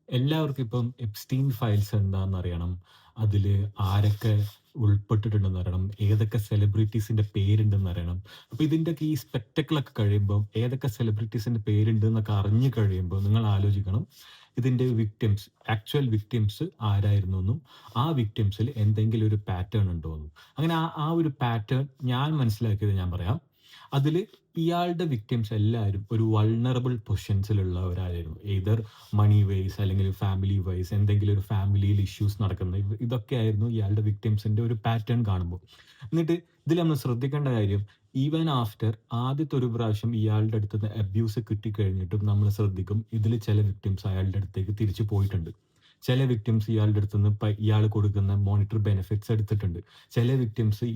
എല്ലാവർക്കും ഇപ്പം Epstein files എന്താണെന്നറിയണം. അതില് ആരൊക്കെ ഉൾപ്പെട്ടിട്ടുണ്ടെന്നറിയണം. ഏതൊക്കെ സെലിബ്രിറ്റീസിന്റെ പേരുണ്ടെന്നറിയണം. അപ്പൊ ഇതിന്റെയൊക്കെ ഈ സ്പെക്ടക്കിളൊക്കെ കഴിയുമ്പം ഏതൊക്കെ സെലിബ്രിറ്റീസിന്റെ പേരുണ്ടെന്നൊക്കെ അറിഞ്ഞു കഴിയുമ്പോൾ നിങ്ങൾ ആലോചിക്കണം. ഇതിന്റെ വിക്ടിംസ്, ആക്ച്വൽ വിക്ടിംസ് ആരായിരുന്നെന്നും ആ വിക്ടിംസിൽ എന്തെങ്കിലും ഒരു പാറ്റേൺ ഉണ്ടോ എന്നും. അങ്ങനെ ആ ആ ഒരു പാറ്റേൺ ഞാൻ മനസ്സിലാക്കിയത് ഞാൻ പറയാം. അതില് ഇയാളുടെ വിക്ടിംസ് എല്ലാവരും ഒരു വൾണറബിൾ പൊസിഷൻസിലുള്ളവരായിരുന്നു. എയ്തർ മണി വൈസ് അല്ലെങ്കിൽ ഫാമിലി വൈസ് എന്തെങ്കിലും ഒരു ഫാമിലിയിൽ ഇഷ്യൂസ് നടക്കുന്ന ഇതൊക്കെയായിരുന്നു ഇയാളുടെ വിക്ടിംസിന്റെ ഒരു പാറ്റേൺ കാണുമ്പോൾ. എന്നിട്ട് ഇതിൽ നമ്മൾ ശ്രദ്ധിക്കേണ്ട കാര്യം, ഈവൻ ആഫ്റ്റർ ആദ്യത്തെ ഒരു പ്രാവശ്യം ഇയാളുടെ അടുത്ത് നിന്ന് അബ്യൂസ് കിട്ടിക്കഴിഞ്ഞിട്ടും നമ്മൾ ശ്രദ്ധിക്കും ഇതിൽ ചില വിക്ടിംസ് അയാളുടെ അടുത്തേക്ക് തിരിച്ചു പോയിട്ടുണ്ട്. ചില വിക്ടിംസ് ഇയാളുടെ അടുത്ത് നിന്ന് ഇയാൾ കൊടുക്കുന്ന മോണിറ്റർ ബെനിഫിറ്റ്സ് എടുത്തിട്ടുണ്ട്. ചില വിക്ടിംസ്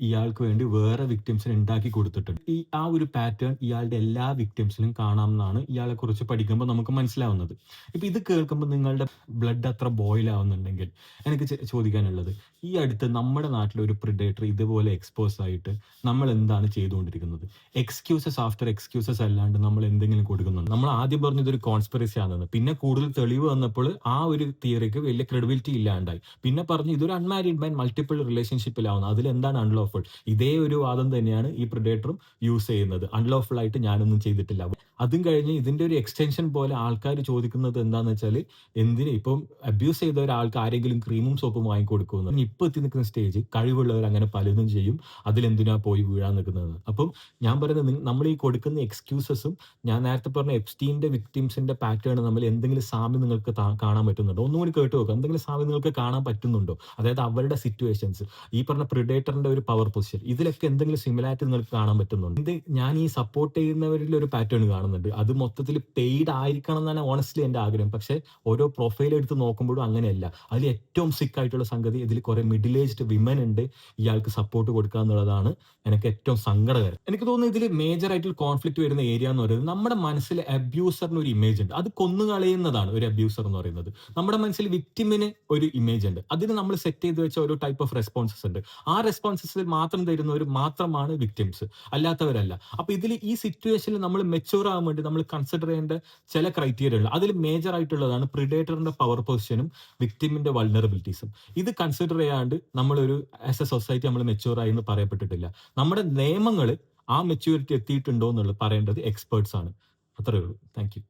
ഇയാൾക്ക് വേണ്ടി വേറെ വിക്ടിംസിനെ ഉണ്ടാക്കി കൊടുത്തിട്ടുണ്ട്. ആ ഒരു പാറ്റേൺ ഇയാളുടെ എല്ലാ വിക്ടിംസിലും കാണാമെന്നാണ് ഇയാളെ കുറിച്ച് പഠിക്കുമ്പോൾ നമുക്ക് മനസ്സിലാവുന്നത്. ഇപ്പൊ ഇത് കേൾക്കുമ്പോൾ നിങ്ങളുടെ ബ്ലഡ് അത്ര ബോയിൽ ആവുന്നുണ്ടെങ്കിൽ എനിക്ക് ചോദിക്കാനുള്ളത്, ഈ അടുത്ത് നമ്മുടെ നാട്ടിലെ ഒരു പ്രിഡേറ്റർ ഇതുപോലെ എക്സ്പോസ് ആയിട്ട് നമ്മൾ എന്താണ് ചെയ്തുകൊണ്ടിരിക്കുന്നത്? എക്സ്ക്യൂസസ് ആഫ്റ്റർ എക്സ്ക്യൂസസ് അല്ലാണ്ട് നമ്മൾ എന്തെങ്കിലും കൊടുക്കുന്നുണ്ട്? നമ്മൾ ആദ്യം പറഞ്ഞു ഇതൊരു കോൺസ്പിറസി ആണെന്ന്, പിന്നെ കൂടുതൽ തെളിവ് വന്നപ്പോൾ ആ ഒരു തിയറിക്ക് വലിയ ക്രെഡിബിലിറ്റി ഇല്ലാണ്ടായി. പിന്നെ പറഞ്ഞു ഇതൊരു അൺമാരീഡ് മാൻ മൾട്ടിപ്പിൾ റിലേഷൻഷിപ്പിലാവുന്നത്, അതിൽ എന്താണ് അൺലോഫുൾ? ഇതേ ഒരു വാദം തന്നെയാണ് ഈ പ്രിഡേറ്ററും യൂസ് ചെയ്യുന്നത്. അൺലോഫുൾ ആയിട്ട് ഞാനൊന്നും ചെയ്തിട്ടില്ല. അതും കഴിഞ്ഞ് ഇതിന്റെ ഒരു എക്സ്റ്റൻഷൻ പോലെ ആൾക്കാർ ചോദിക്കുന്നത് എന്താന്ന് വെച്ചാൽ, എന്തിന് ഇപ്പം അബ്യൂസ് ചെയ്ത ഒരാൾക്ക് ആരെങ്കിലും ക്രീമും സോപ്പും വാങ്ങിക്കൊടുക്കുമെന്ന്. ഇപ്പൊ എത്തി നിൽക്കുന്ന സ്റ്റേജ് കഴിവുള്ളവർ അങ്ങനെ പലതും ചെയ്യും, അതിലെന്തിനാ പോയി വീഴാൻ നിൽക്കുന്നത്? അപ്പം ഞാൻ പറയുന്നത്, നമ്മൾ ഈ കൊടുക്കുന്ന എക്സ്ക്യൂസസും ഞാൻ നേരത്തെ പറഞ്ഞ എപ്സ്റ്റീന്റെ വിക്ടിംസിന്റെ പാറ്റേൺ തമ്മിൽ എന്തെങ്കിലും സാമ്യം നിങ്ങൾക്ക് കാണാൻ പറ്റുന്നുണ്ടോ? ഒന്നുകൂടി കേട്ട് നോക്കുക. എന്തെങ്കിലും സാമ്യം നിങ്ങൾക്ക് കാണാൻ പറ്റുന്നുണ്ടോ? അതായത് അവരുടെ സിറ്റുവേഷൻസ്, ഈ പറഞ്ഞ പ്രിഡേറ്ററിന്റെ ഒരു പവർ പൊസിഷൻ, ഇതിലൊക്കെ എന്തെങ്കിലും സിമിലാരിറ്റി നിങ്ങൾക്ക് കാണാൻ പറ്റുന്നുണ്ട്? ഞാൻ ഈ സപ്പോർട്ട് ചെയ്യുന്നവരിൽ ഒരു പാറ്റേൺ കാണുന്നുണ്ട്. അത് മൊത്തത്തിൽ പെയ്ഡ് ആയിരിക്കണം എന്നാണ് ഓണസ്റ്റ്ലി എന്റെ ആഗ്രഹം. പക്ഷെ ഓരോ പ്രൊഫൈൽ എടുത്ത് നോക്കുമ്പോഴും അങ്ങനെയല്ല. അതിൽ ഏറ്റവും സിക്ക് ആയിട്ടുള്ള സംഗതി, ഇതിൽ കുറെ മിഡിൽ ഏജ്ഡ് വിമൻ ഉണ്ട് ഇയാൾക്ക് സപ്പോർട്ട് കൊടുക്കുക എന്നുള്ളതാണ് എനിക്ക് ഏറ്റവും സങ്കടകരം. എനിക്ക് തോന്നുന്നു ഇതിൽ മേജർ ആയിട്ട് കോൺഫ്ലിക്ട് വരുന്ന ഏരിയ എന്ന് പറയുന്നത്, നമ്മുടെ മനസ്സിൽ അബ്യൂസറിന് ഒരു ഇമേജ് ഉണ്ട്, അത് കൊന്നുകളയുന്നതാണ് ഒരു അബ്യൂസർ എന്ന് പറയുന്നത്. നമ്മുടെ മനസ്സിൽ വിക്ടിമിന് ഒരു ഇമേജ് ഉണ്ട്, അതിന് നമ്മൾ സെറ്റ് ചെയ്ത് വെച്ച ഒരു ടൈപ്പ് ഓഫ് റെസ്പോൺസസ് ഉണ്ട്. ആ റെസ്പോൺസസിൽ മാത്രം തരുന്നവർ മാത്രമാണ് വിക്ടിംസ്, അല്ലാത്തവരല്ല. അപ്പൊ ഇതിൽ ഈ സിറ്റുവേഷനിൽ നമ്മൾ മെച്ചൂർ ആകാൻ വേണ്ടി നമ്മൾ കൺസിഡർ ചെയ്യേണ്ട ചില ക്രൈറ്റീരിയ ഉണ്ട്. അതിൽ മേജർ ആയിട്ടുള്ളതാണ് പ്രിഡേറ്ററിന്റെ പവർ പൊസിഷനും വിക്ടിമിന്റെ വൾണറബിലിറ്റീസും. ഇത് കൺസിഡർ ചെയ്യാണ്ട് നമ്മളൊരു ആസ് എ സൊസൈറ്റി നമ്മൾ മെച്ചൂർ ആയി എന്ന് പറയപ്പെട്ടിട്ടില്ല. നമ്മുടെ നിയമങ്ങൾ ആ മെച്യൂരിറ്റി എത്തിയിട്ടുണ്ടോ എന്നുള്ളത് പറയേണ്ടത് എക്സ്പേർട്സ് ആണ്. അത്രയേ ഉള്ളൂ. Thank you.